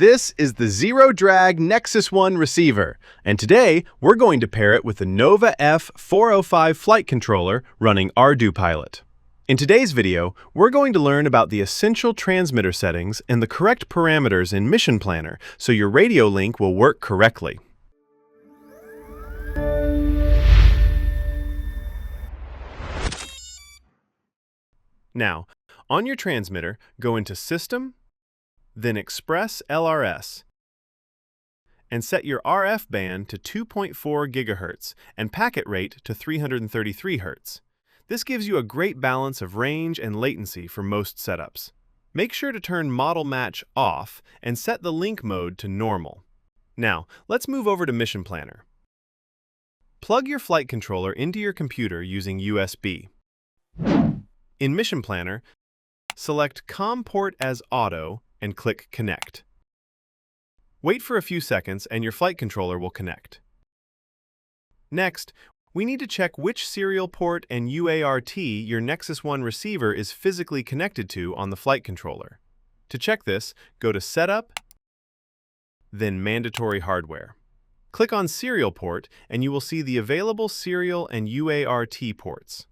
This is the ZeroDrag Nexus One receiver, and today we're going to pair it with the Nova F405 flight controller running ArduPilot. In today's video, we're going to learn about the essential transmitter settings and the correct parameters in Mission Planner so your radio link will work correctly. Now, on your transmitter, go into System, then ExpressLRS, and set your RF band to 2.4 GHz and packet rate to 333 Hz. This gives you a great balance of range and latency for most setups. Make sure to turn Model Match off and set the link mode to normal. Now, let's move over to Mission Planner. Plug your flight controller into your computer using USB. In Mission Planner, select COM port as Auto and click Connect. Wait for a few seconds and your flight controller will connect. Next, we need to check which serial port and UART your Nexus One receiver is physically connected to on the flight controller. To check this, go to Setup, then Mandatory Hardware. Click on Serial Port and you will see the available serial and UART ports.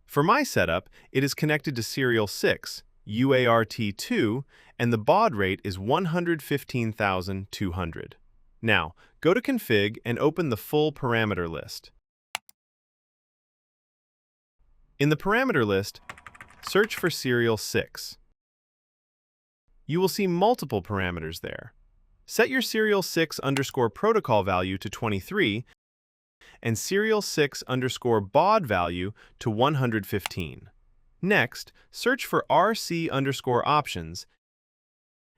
For my setup, it is connected to Serial 6, UART 2, and the baud rate is 115,200. Now, go to Config and open the full parameter list. In the parameter list, search for Serial 6. You will see multiple parameters there. Set your Serial 6 underscore protocol value to 23 and Serial 6 underscore baud value to 115. Next, search for RC underscore options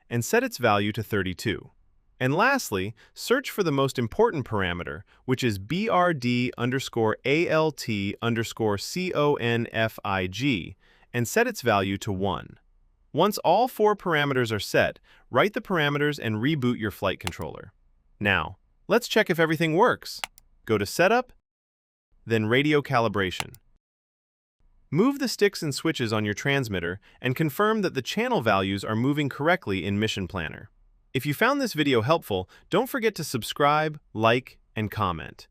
and set its value to 32. And lastly, search for the most important parameter, which is BRD underscore ALT underscore CONFIG, and set its value to 1. Once all four parameters are set, write the parameters and reboot your flight controller. Now, let's check if everything works. Go to Setup, then Radio Calibration. Move the sticks and switches on your transmitter and confirm that the channel values are moving correctly in Mission Planner. If you found this video helpful, don't forget to subscribe, like, and comment.